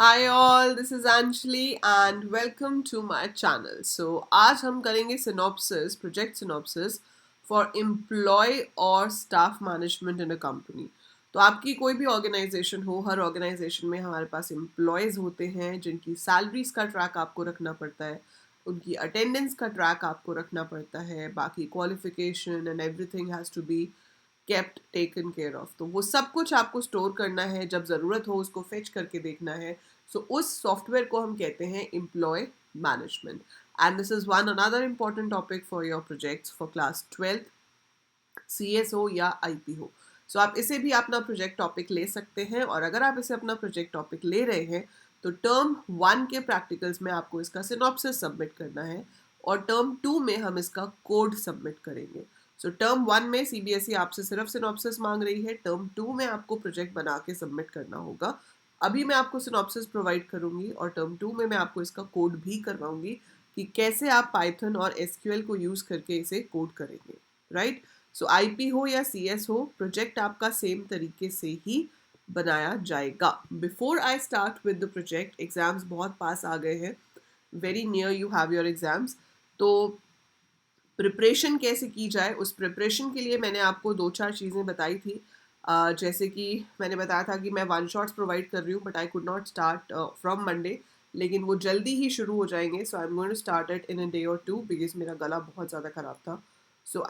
Hi all, this is Anjali and welcome to my channel. So आज हम करेंगे synopsis, project synopsis for employee और staff management in a company. तो आपकी कोई भी ऑर्गेनाइजेशन हो, हर ऑर्गेनाइजेशन में हमारे पास एम्प्लॉयज़ होते हैं जिनकी सैलरीज का ट्रैक आपको रखना पड़ता है, उनकी अटेंडेंस का ट्रैक आपको रखना पड़ता है, बाकी qualification and everything has to be kept taken care of. तो वो सब कुछ आपको स्टोर करना है, जब ज़रूरत हो उसको फेच करके देखना है. उस सॉफ्टवेयर को हम कहते हैं employ management. And this is one another important topic for your projects for class 12th, CS हो या IP हो. आप इसे भी अपना प्रोजेक्ट टॉपिक ले सकते हैं, और अगर आप इसे अपना प्रोजेक्ट टॉपिक ले रहे हैं तो टर्म 1 के प्रैक्टिकल्स में आपको इसका सिनॉप्सिस सबमिट करना है, और टर्म 2 में हम इसका कोड सबमिट करेंगे. टर्म 1 में CBSE आपसे सिर्फ सिनॉप्सिस मांग रही है, टर्म 2 में आपको प्रोजेक्ट बना के सबमिट करना होगा. अभी मैं आपको सिनॉप्सिस प्रोवाइड करूंगी और टर्म 2 में मैं आपको इसका कोड भी करवाऊंगी कि कैसे आप पाइथन और SQL को यूज़ करके इसे कोड करेंगे. राइट. IP हो या CS हो, प्रोजेक्ट आपका सेम तरीके से ही बनाया जाएगा. Before I start with the project, exams बहुत पास आ गए हैं, very near you have your exams. तो प्रिपरेशन कैसे की जाए, उस प्रिपरेशन के लिए मैंने आपको 2-4 चीज़ें बताई थी. जैसे कि मैंने बताया था कि मैं 1 शॉट्स प्रोवाइड कर रही हूँ, but I could not start from Monday, लेकिन वो जल्दी ही शुरू हो जाएंगे. I am going to start it in a day और 2 बिकॉज मेरा गला बहुत ज़्यादा ख़राब था.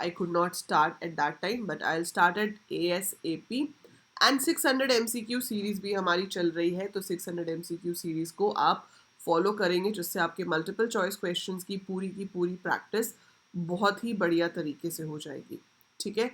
I could not start at that time, but I'll start at ASAP. And 600 MCQ series भी हमारी चल रही है, तो 600 MCQ सीरीज़ को आप फॉलो करेंगे, जिससे आपके मल्टीपल चॉइस क्वेश्चंस की पूरी प्रैक्टिस बहुत ही बढ़िया तरीके से हो जाएगी. ठीक है.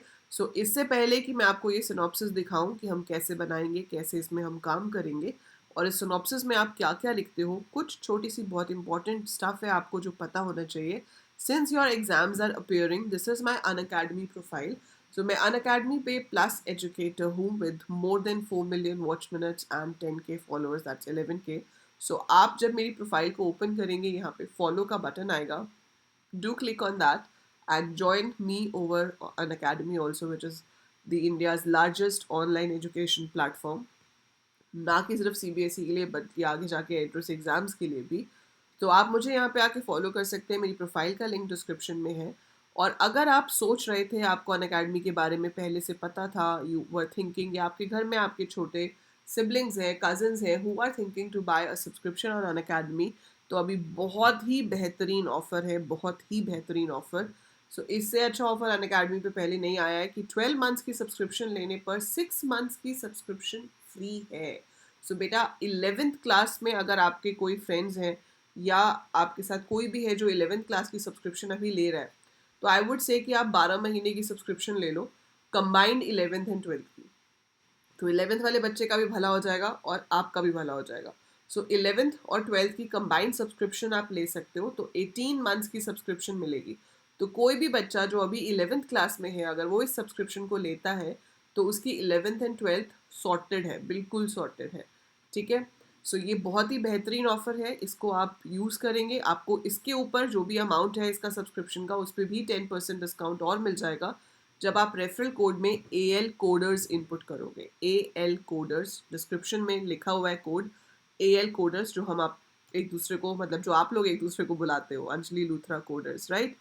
इससे पहले कि मैं आपको ये सिनॉप्सिस दिखाऊं कि हम कैसे बनाएंगे, कैसे इसमें हम काम करेंगे, और इस सिनॉप्सिस में आप क्या क्या लिखते हो, कुछ छोटी सी बहुत इंपॉर्टेंट स्टफ है आपको जो पता होना चाहिए. Since your exams are appearing, this is my Unacademy profile. मैं Unacademy पे प्लस एजुकेटर हूँ with more than 4 million watch minutes and 10K followers, that's 11K. आप जब मेरी प्रोफाइल को ओपन करेंगे, यहाँ पे फॉलो का बटन आएगा. Do click on that and join me over Unacademy also, which is the India's largest online education platform. ना कि सिर्फ CBSE के लिए, बल्कि आगे जाके एंट्रेंस एग्जाम्स के लिए भी. तो आप मुझे यहाँ पे आके फॉलो कर सकते हैं, मेरी प्रोफाइल का लिंक डिस्क्रिप्शन में है. और अगर आप सोच रहे थे, आपको अनअकैडमी के बारे में पहले से पता था, यू वर थिंकिंग, या आपके घर में आपके छोटे सिबलिंग्स हैं, कजन्स हैं, who are thinking to buy a subscription on Unacademy, तो अभी बहुत ही बेहतरीन ऑफर है, बहुत ही बेहतरीन ऑफर. इससे अच्छा ऑफर अनअकैडमी पे पहले नहीं आया है कि 12 मंथ्स की सब्सक्रिप्शन लेने पर 6 मंथ्स की सब्सक्रिप्शन फ्री है. बेटा 11th क्लास में अगर आपके कोई फ्रेंड्स हैं, या आपके साथ कोई भी है जो 11th क्लास की सब्सक्रिप्शन अभी ले रहा है, तो आई वुड से कि आप 12 महीने की सब्सक्रिप्शन ले लो, कंबाइंड 11th एंड 12th की. तो 11th वाले बच्चे का भी भला हो जाएगा और आपका भी भला हो जाएगा. 11th और 12th की कंबाइंड सब्सक्रिप्शन आप ले सकते हो, तो 18 मंथ्स की सब्सक्रिप्शन मिलेगी. तो कोई भी बच्चा जो अभी 11th क्लास में है, अगर वो इस सब्सक्रिप्शन को लेता है, तो उसकी 11th एंड 12th सॉर्टेड है, बिल्कुल सॉर्टेड है. ठीक है. ये बहुत ही बेहतरीन ऑफर है, इसको आप यूज़ करेंगे, आपको इसके ऊपर जो भी अमाउंट है इसका सब्सक्रिप्शन का, उस पर भी 10% डिस्काउंट और मिल जाएगा जब आप रेफरल कोड में AL कोडर्स इनपुट करोगे. AL कोडर्स, डिस्क्रिप्शन में लिखा हुआ है कोड AL कोडर्स, जो हम आप एक दूसरे को, मतलब जो आप लोग एक दूसरे को बुलाते हो, अंजलि लूथरा कोडर्स. राइट.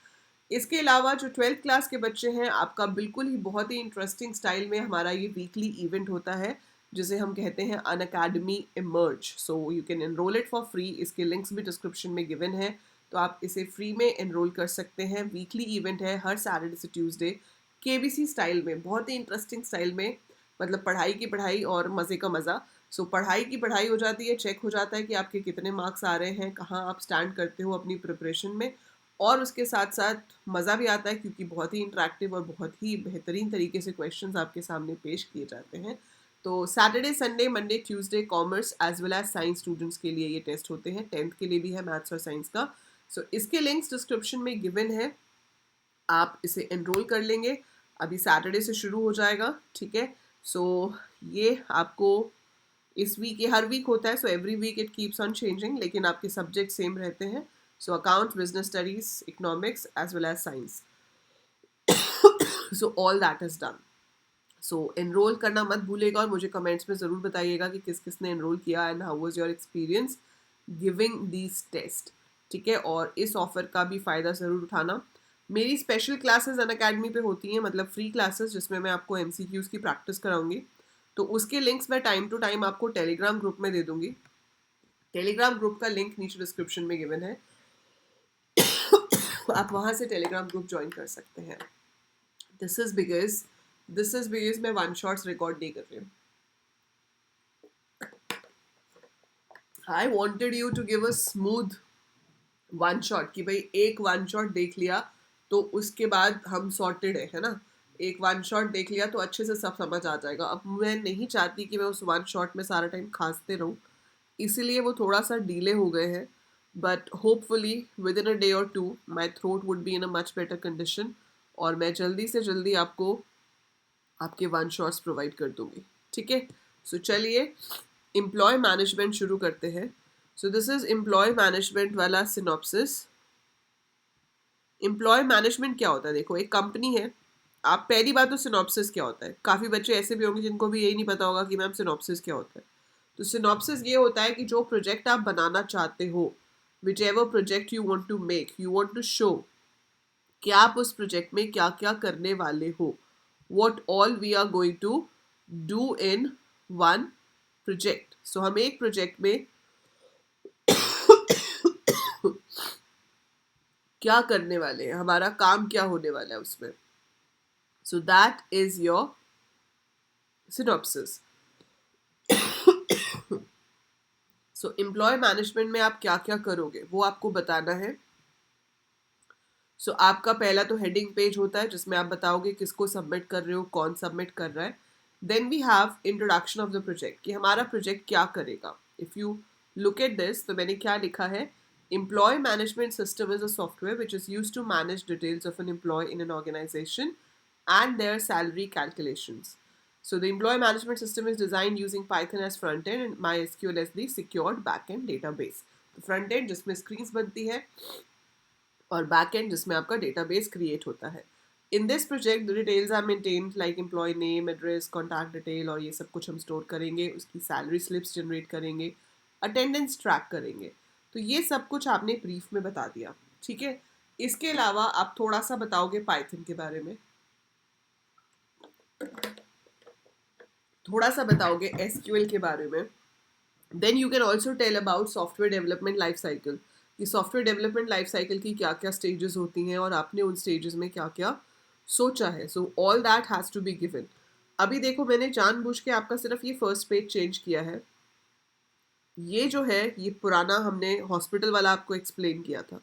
इसके अलावा जो 12th क्लास के बच्चे हैं, आपका बिल्कुल ही बहुत ही इंटरेस्टिंग स्टाइल में हमारा ये वीकली इवेंट होता है, जिसे हम कहते हैं Unacademy emerge. You can enrol it for free. इसके लिंक्स भी डिस्क्रिप्शन में गिवन है, तो आप इसे फ्री में एनरोल कर सकते हैं. वीकली इवेंट है, हर सैटरडे से ट्यूसडे, KBC स्टाइल में, बहुत ही इंटरेस्टिंग स्टाइल में, मतलब पढ़ाई की पढ़ाई और मज़े का मज़ा. पढ़ाई की पढ़ाई हो जाती है, चेक हो जाता है कि आपके कितने मार्क्स आ रहे हैं, कहाँ आप स्टैंड करते हो अपनी प्रिपरेशन में, और उसके साथ साथ मज़ा भी आता है क्योंकि बहुत ही इंटरेक्टिव और बहुत ही बेहतरीन तरीके से क्वेश्चंस आपके सामने पेश किए जाते हैं. तो Saturday, Sunday, Monday, Tuesday commerce as well as science students के लिए ये टेस्ट होते हैं. 10th के लिए भी है, मैथ्स और साइंस का. इसके लिंक्स डिस्क्रिप्शन में गिवन है, आप इसे एनरोल कर लेंगे. अभी सैटरडे से शुरू हो जाएगा. ठीक है. ये आपको इस वीक, ये हर वीक होता है, every week it keeps on changing, लेकिन आपके सब्जेक्ट सेम रहते हैं. Accounts, business studies, economics as well as science. All that is done. So enrol करना मत भूलेगा और मुझे कमेंट्स में ज़रूर बताइएगा कि किस किसने एनरोल किया and how was your experience giving these test, ठीक है। और इस ऑफर का भी फ़ायदा ज़रूर उठाना। मेरी स्पेशल क्लासेस अनअकैडमी पे होती हैं, मतलब फ्री क्लासेस जिसमें मैं आपको MCQs की प्रैक्टिस कराऊंगी। तो उसके लिंक्स मैं टाइम टू टाइम आपको टेलीग्राम ग्रुप में दे दूंगी। टेलीग्राम ग्रुप का लिंक नीचे डिस्क्रिप्शन में गिवन है, आप वहाँ से टेलीग्राम ग्रुप ज्वाइन कर सकते हैं। दिस इज बिकॉज मैं वन शॉट्स रिकॉर्ड नहीं कर रही हूँ। I wanted you to give a smooth one shot कि भाई एक वन शॉट देख लिया तो उसके बाद हम सॉर्टेड है ना। एक वन शॉट देख लिया तो अच्छे से सब समझ आ जाएगा। अब मैं नहीं चाहती कि मैं उस वन शॉट में सारा टाइम खांसते रहूँ, इसीलिए वो थोड़ा सा डीले हो गए हैं। But hopefully within a day or two my throat would be in a much better condition और मैं जल्दी से जल्दी आपको आपके वन शॉट्स प्रोवाइड कर दूंगी, ठीक है। सो चलिए एम्प्लॉय मैनेजमेंट शुरू करते हैं। So this is employ management वाला सिनॉप्सिस। एम्प्लॉय मैनेजमेंट क्या होता है? देखो, एक कंपनी है। आप पहली बात तो सिनॉप्सिस क्या होता है, काफ़ी बच्चे ऐसे भी होंगे जिनको भी यही नहीं पता होगा कि मैम सिनॉप्सिस क्या होता है। तो सिनॉप्सिस ये होता है कि जो प्रोजेक्ट आप बनाना चाहते हो, whichever project you want to make, you want to show कि आप उस प्रोजेक्ट में क्या क्या करने वाले हो, what all we are going to do in one project. So हम एक प्रोजेक्ट में क्या करने वाले हैं, हमारा काम क्या होने वाला है उसमें। So that is your synopsis. So employ management में आप क्या क्या करोगे वो आपको बताना है। सो आपका पहला तो हेडिंग पेज होता है जिसमें आप बताओगे किसको सबमिट कर रहे हो, कौन सबमिट कर रहा है। Then we have introduction of the project कि हमारा प्रोजेक्ट क्या करेगा। If you look at this तो मैंने क्या लिखा है, employ management system is a software which is use to manage details of an employ in an organisation and their salary calculations. So the employee management system is designed using Python as front end and MySQL as the secured backend database. तो front end जिसमें screens बनती है और back and जिसमें आपका database create होता है। In this project the details are maintained like employ name, address, contact detail और ये सब कुछ हम स्टोर करेंगे। उसकी सैलरी स्लिप्स जनरेट करेंगे, अटेंडेंस ट्रैक करेंगे। तो ये सब कुछ आपने ब्रीफ में बता दिया, ठीक है। इसके अलावा आप थोड़ा सा बताओगे पाइथन के बारे में, थोड़ा सा बताओगे SQL के बारे में। Then you can also tell about software development life cycle कि सॉफ्टवेयर डेवलपमेंट लाइफ साइकिल की क्या क्या स्टेजेस होती हैं और आपने उन स्टेजेस में क्या क्या सोचा है। So all that has to be given. अभी देखो, मैंने जानबूझ के आपका सिर्फ ये फर्स्ट पेज चेंज किया है। ये जो है ये पुराना हमने हॉस्पिटल वाला आपको एक्सप्लेन किया था,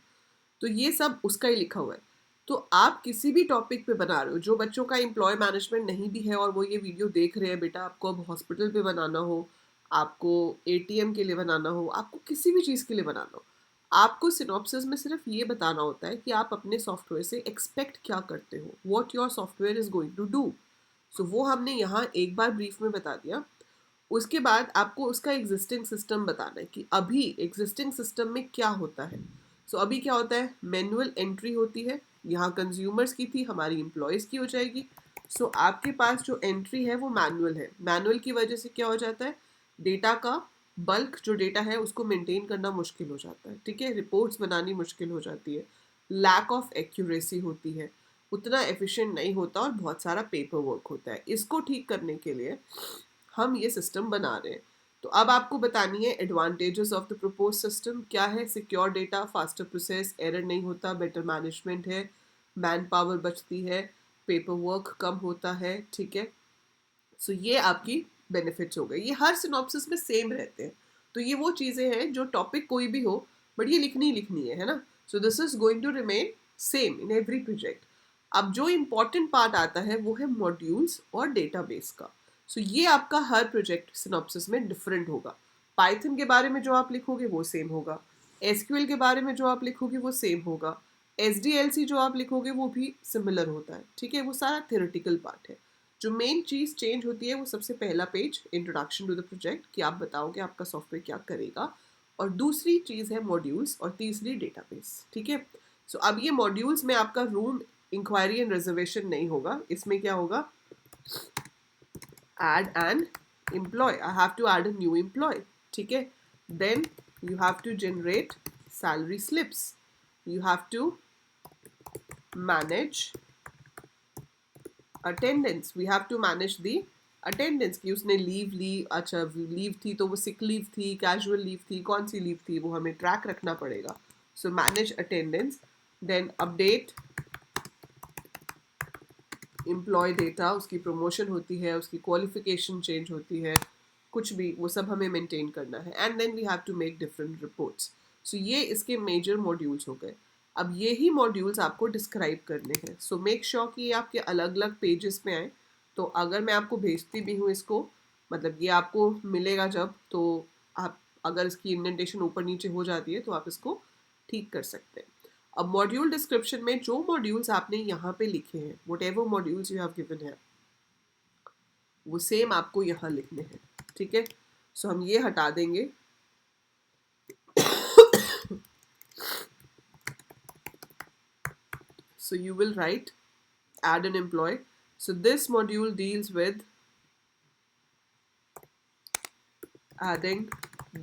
तो ये सब उसका ही लिखा हुआ है। तो आप किसी भी टॉपिक पे बना रहे हो, जो बच्चों का एम्प्लॉय मैनेजमेंट नहीं भी है और वो ये वीडियो देख रहे हैं, बेटा आपको अब हॉस्पिटल पे बनाना हो, आपको ATM के लिए बनाना हो, आपको किसी भी चीज़ के लिए बनाना हो, आपको सिनॉप्सिस में सिर्फ ये बताना होता है कि आप अपने सॉफ्टवेयर से एक्सपेक्ट क्या करते हो, what your software is going to do. So वो हमने यहाँ एक बार ब्रीफ में बता दिया। उसके बाद आपको उसका एग्जिस्टिंग सिस्टम बताना है कि अभी एग्जिस्टिंग सिस्टम में क्या होता है। सो अभी क्या होता है, मैनुअल एंट्री होती है, यहाँ कंज्यूमर्स की थी, हमारी एम्प्लॉयज़ की हो जाएगी। सो आपके पास जो एंट्री है वो मैनुअल है। मैनुअल की वजह से क्या हो जाता है, डेटा का बल्क जो डेटा है उसको मेंटेन करना मुश्किल हो जाता है, ठीक है। रिपोर्ट्स बनानी मुश्किल हो जाती है, लैक ऑफ एक्यूरेसी होती है, उतना एफिशिएंट नहीं होता और बहुत सारा पेपर वर्क होता है। इसको ठीक करने के लिए हम ये सिस्टम बना रहे हैं। तो अब आपको बतानी है advantages of the propose system क्या है। Secure data, faster process, error नहीं होता, बेटर मैनेजमेंट है, मैन पावर बचती है, पेपर वर्क कम होता है, ठीक है। सो ये आपकी बेनिफिट्स हो गए, ये हर सिनॉप्सिस में सेम रहते हैं। तो ये वो चीज़ें हैं जो टॉपिक कोई भी हो बट ये लिखनी ही लिखनी है ना। So this is going to remain same in every project. अब जो इम्पॉर्टेंट पार्ट आता है वो है मॉड्यूल्स और डेटाबेस का। सो ये आपका हर प्रोजेक्ट सिनॉप्सिस में डिफरेंट होगा। पाइथन के बारे में जो आप लिखोगे वो सेम होगा, SQL के बारे में जो आप लिखोगे वो सेम होगा, SDLC जो आप लिखोगे वो भी सिमिलर होता है, ठीक है। वो सारा थ्योरेटिकल पार्ट है। जो मेन चीज़ चेंज होती है वो सबसे पहला page introduction to the project कि आप बताओगे आपका सॉफ्टवेयर क्या करेगा, और दूसरी चीज़ है मॉड्यूल्स और तीसरी डेटाबेस, ठीक है। सो अब ये मॉड्यूल्स में आपका रूम इंक्वायरी एंड रिजर्वेशन नहीं होगा, इसमें क्या होगा, add an employee. I have to add a new employee. ठीक है. Then you have to generate salary slips. You have to manage attendance. We have to manage the attendance कि उसने leave ली, अच्छा लीव थी तो वो सिक लीव थी, casual leave थी, कौन सी लीव थी, वो हमें ट्रैक रखना पड़ेगा. So manage attendance. Then update employ data, उसकी प्रमोशन होती है, उसकी क्वालिफिकेशन चेंज होती है, कुछ भी वो सब हमें मेंटेन करना है. And then we have to make different reports. So ये इसके मेजर मॉड्यूल्स हो गए. अब ये ही मॉड्यूल्स आपको डिस्क्राइब करने हैं. सो मेक श्योर कि ये आपके अलग अलग पेजेस में आए. तो अगर मैं आपको भेजती भी हूँ इसको, मतलब ये आपको मिलेगा जब, तो आप अगर इसकी इंडेंटेशन ऊपर नीचे हो जाती है तो आप इसको ठीक कर सकते हैं. अब मॉड्यूल डिस्क्रिप्शन में जो मॉड्यूल्स आपने यहाँ पे लिखे हैं, what ever modules you have given है, वो सेम आपको यहाँ लिखने हैं. ठीक है. सो हम ये हटा देंगे. So you will write add an employee. So this module deals with adding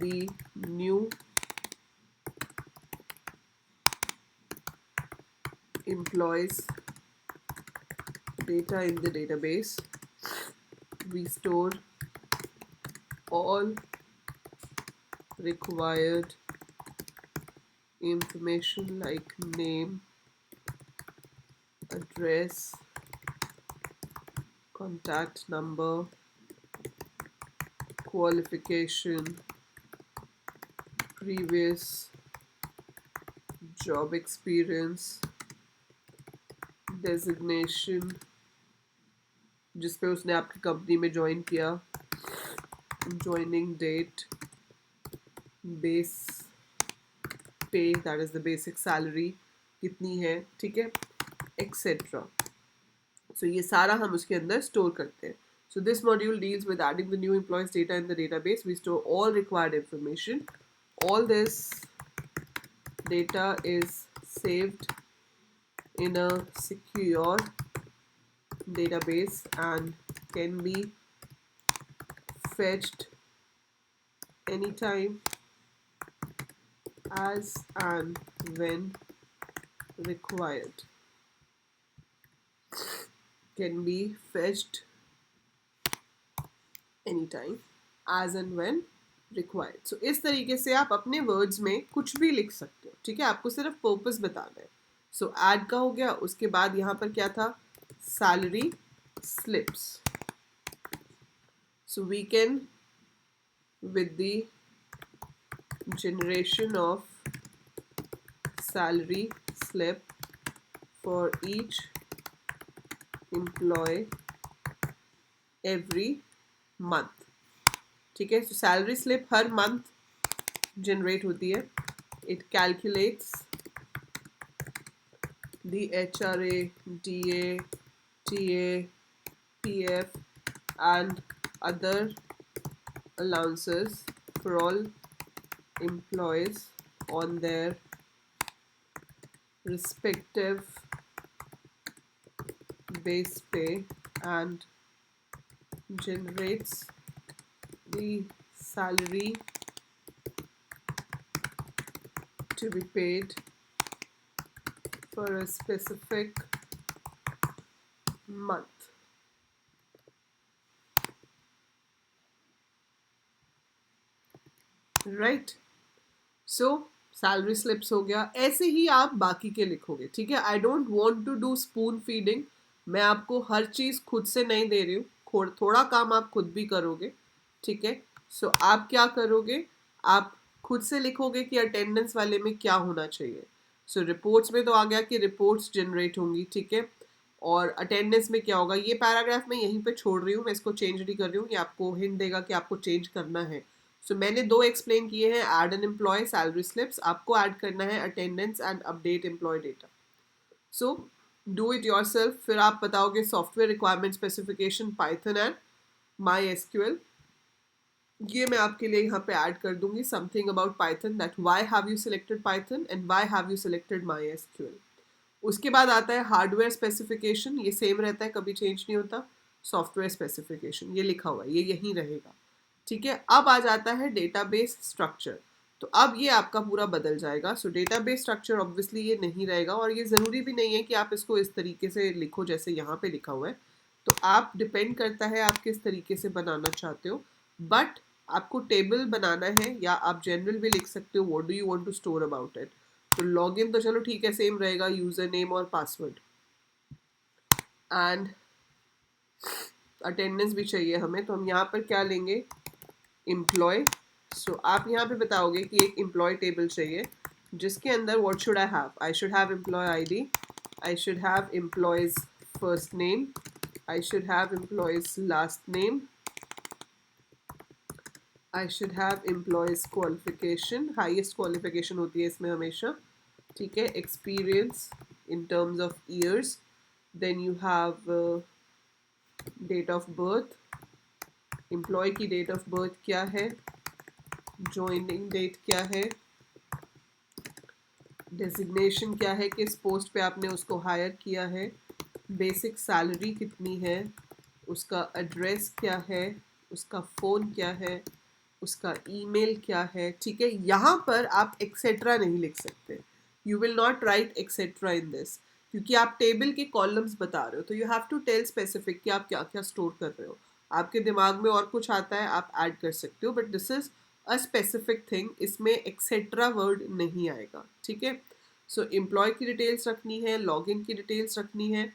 the new employees data in the database. We store all required information like name, address, contact number, qualification, previous job experience, designation जिस पे उसने आपकी company में join किया, joining date, base पे, that is the basic salary कितनी है, ठीक है, एक्सेट्रा. सो ये सारा हम उसके अंदर स्टोर करते हैं. So this module deals with adding the new employees data in the database. We store all required information. All this data is saved in a secure database and can be fetched anytime as and when required. Can be fetched anytime as and when required. So इस तरीके से आप अपने words में कुछ भी लिख सकते हो. ठीक है. आपको सिर्फ पर्पस बताना है. सो ऐड का हो गया. उसके बाद यहाँ पर क्या था, salary slips. So we can with the generation of salary slip for each employee every month. ठीक है. सो सैलरी स्लिप हर मंथ जनरेट होती है. It calculates the HRA, DA, TA, PF and other allowances for all employees on their respective base pay and generates the salary to be paid for a specific month. Right. So salary slips हो गया. ऐसे ही आप बाकी के लिखोगे. ठीक है. I don't want to do spoon feeding. मैं आपको हर चीज़ खुद से नहीं दे रही हूँ. थोड़ा काम आप खुद भी करोगे. ठीक है. सो आप क्या करोगे, आप खुद से लिखोगे कि अटेंडेंस वाले में क्या होना चाहिए. सो रिपोर्ट्स में तो आ गया कि रिपोर्ट्स जनरेट होंगी. ठीक है. और अटेंडेंस में क्या होगा, ये पैराग्राफ मैं यहीं पे छोड़ रही हूँ, मैं इसको चेंज नहीं कर रही हूँ. ये आपको हिंट देगा कि आपको चेंज करना है. सो मैंने दो एक्सप्लेन किए हैं, add an employ, salary slips. आपको ऐड करना है attendance and update employ data. So do it yourself. फिर आप बताओगे software requirement specification, Python and MySQL. ये मैं आपके लिए यहाँ पे ऐड कर दूंगी something about Python, that why have you selected Python and why have you selected MySQL. उसके बाद आता है हार्डवेयर स्पेसिफिकेशन. ये सेम रहता है, कभी चेंज नहीं होता. सॉफ्टवेयर स्पेसिफिकेशन, ये लिखा हुआ है, ये यहीं रहेगा। ठीक है, अब आ जाता है डेटाबेस स्ट्रक्चर। तो अब ये आपका पूरा बदल जाएगा। सो डेटाबेस स्ट्रक्चर ऑब्वियसली ये नहीं रहेगा, और ये ज़रूरी भी नहीं है कि आप इसको इस तरीके से लिखो जैसे यहाँ पे लिखा हुआ है। तो आप डिपेंड करता है आप किस तरीके से बनाना चाहते हो, बट आपको टेबल बनाना है, या आप जनरल भी लिख सकते हो what do you want to store about it. तो लॉगिन तो चलो ठीक है, सेम रहेगा, यूज़र नेम और पासवर्ड, एंड अटेंडेंस भी चाहिए हमें। तो हम यहाँ पर क्या लेंगे, एम्प्लॉय। सो आप यहाँ पे बताओगे कि एक एम्प्लॉय टेबल चाहिए जिसके अंदर what should I should have employ ID, I should have employees first name, I should have employees last name, I should have employees qualification, highest qualification होती है इसमें हमेशा, ठीक है, experience in terms of years, then you have date of birth, employ की date of birth क्या है, joining date क्या है, डेजिग्नेशन क्या है, किस पोस्ट पे आपने उसको हायर किया है, बेसिक सैलरी कितनी है, उसका एड्रेस क्या है, उसका फ़ोन क्या है, उसका ईमेल क्या है। ठीक है, यहाँ पर आप एक्सेट्रा नहीं लिख सकते, you will not write etcetera in this, क्योंकि आप टेबल के कॉलम्स बता रहे हो। तो you have to tell specific कि आप क्या क्या स्टोर कर रहे हो। आपके दिमाग में और कुछ आता है आप ऐड कर सकते हो, but this is a specific thing, इसमें एक्सेट्रा वर्ड नहीं आएगा। ठीक है, सो एम्प्लॉय की डिटेल्स रखनी है, लॉगिन की डिटेल्स रखनी है,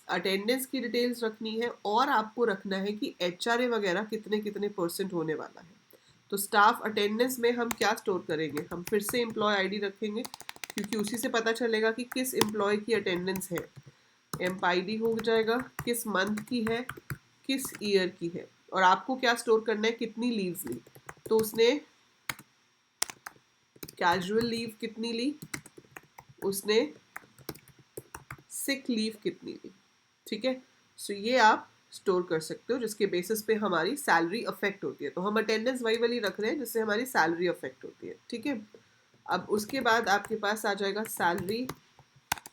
अटेंडेंस की डिटेल्स रखनी है, और आपको रखना है कि एचआरए वगैरह कितने कितने परसेंट होने वाला है। तो स्टाफ अटेंडेंस में हम क्या स्टोर करेंगे, हम फिर से एम्प्लॉय आईडी रखेंगे, क्योंकि उसी से पता चलेगा कि किस एम्प्लॉय की अटेंडेंस है। एम्प आईडी हो जाएगा, किस मंथ की है, किस ईयर की है, और आपको क्या स्टोर करना है, कितनी लीव्स ली। तो उसने कैजुअल लीव कितनी ली, उसने सिक लीव कितनी ली। ठीक है, सो ये आप स्टोर कर सकते हो, जिसके बेसिस पे हमारी सैलरी अफेक्ट होती है। तो हम अटेंडेंस वही वाली रख रहे हैं जिससे हमारी सैलरी अफेक्ट होती है। ठीक है, अब उसके बाद आपके पास आ जाएगा सैलरी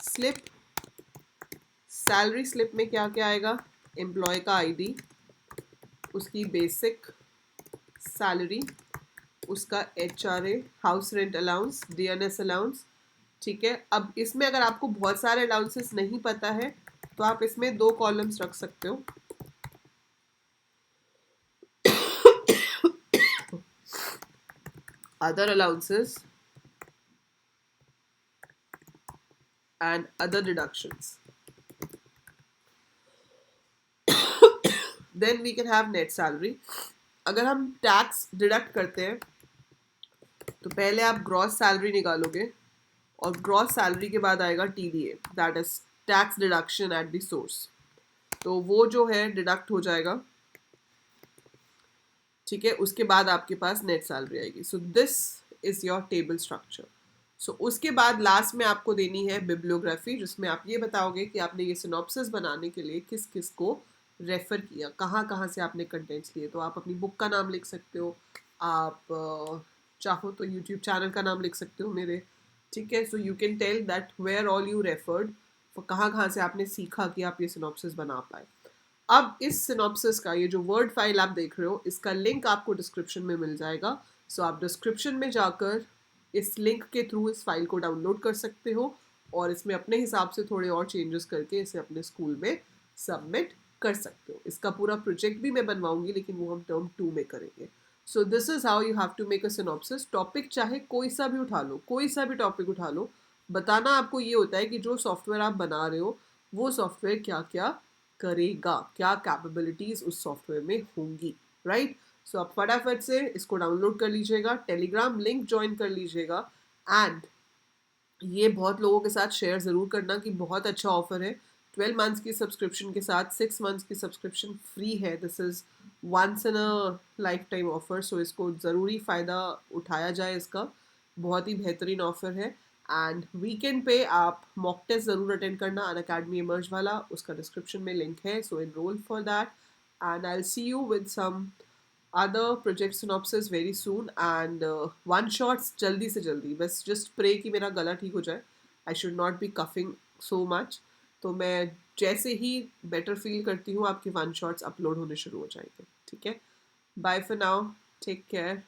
स्लिप। सैलरी स्लिप में क्या क्या आएगा, एम्प्लॉय का आईडी, उसकी बेसिक सैलरी, उसका HRA, house rent allowance, DNS allowance. ठीक है, अब इसमें अगर आपको बहुत सारे अलाउंसेस नहीं पता है तो आप इसमें 2 कॉलम्स रख सकते हो, other allowances and other deductions. Then we can have net salary. अगर हम टैक्स डिडक्ट करते हैं तो पहले आप ग्रॉस सैलरी निकालोगे, और ग्रॉस सैलरी के बाद आएगा TDA, that is tax deduction at the source. तो वो जो है डिडक्ट हो जाएगा। ठीक है, उसके बाद आपके पास नेट सैलरी आएगी। So this is your table structure. So उसके बाद लास्ट में आपको देनी है बिब्लियोग्राफी, जिसमें आप ये बताओगे कि आपने ये सिनॉप्सिस बनाने के लिए किस किस को रेफर किया, कहाँ कहाँ से आपने कंटेंट्स लिए। तो आप अपनी बुक का नाम लिख सकते हो, आप चाहो तो यूट्यूब चैनल का नाम लिख सकते हो मेरे। ठीक है, so you can tell that where all you referred, कहाँ कहाँ से आपने सीखा कि आप ये सिनॉप्सिस बना पाए। अब इस सिनॉप्सिस का ये जो वर्ड फाइल आप देख रहे हो, इसका लिंक आपको डिस्क्रिप्शन में मिल जाएगा। सो आप डिस्क्रिप्शन में जाकर इस लिंक के थ्रू इस फाइल को डाउनलोड कर सकते हो, और इसमें अपने हिसाब से थोड़े और चेंजेस करके इसे अपने स्कूल में सबमिट कर सकते हो। इसका पूरा प्रोजेक्ट भी मैं बनवाऊंगी, लेकिन वो हम टर्म 2 में करेंगे। So this is how you have to make a synopsis. Topic चाहे कोई सा भी उठा लो, कोई सा भी टॉपिक उठा लो, बताना आपको ये होता है कि जो सॉफ्टवेयर आप बना रहे हो वो सॉफ्टवेयर क्या क्या करेगा, क्या कैपेबिलिटीज उस सॉफ्टवेयर में होंगी। राइट, सो आप फटाफट से इसको डाउनलोड कर लीजिएगा, टेलीग्राम लिंक ज्वाइन कर लीजिएगा, एंड ये बहुत लोगों के साथ शेयर ज़रूर करना कि बहुत अच्छा ऑफर है। 12 मंथ्स की सब्सक्रिप्शन के साथ 6 मंथ्स की सब्सक्रिप्शन फ्री है। This is once in a lifetime offer, so इसको ज़रूरी फ़ायदा उठाया जाए इसका। बहुत ही बेहतरीन ऑफर है। एंड वीकेंड पे आप मॉक टेस्ट ज़रूर अटेंड करना, अनअकैडमी इमर्ज वाला, उसका डिस्क्रिप्शन में लिंक है, so enrol for that. And I will see you with some other project synopsis very soon, and one shots जल्दी से जल्दी, बस just pray कि मेरा गला ठीक हो जाए। I should not be coughing so much, तो मैं जैसे ही बेटर फील करती हूँ आपके वन शॉट्स अपलोड होने शुरू हो जाएंगे. ठीक है. Bye for now. Take care.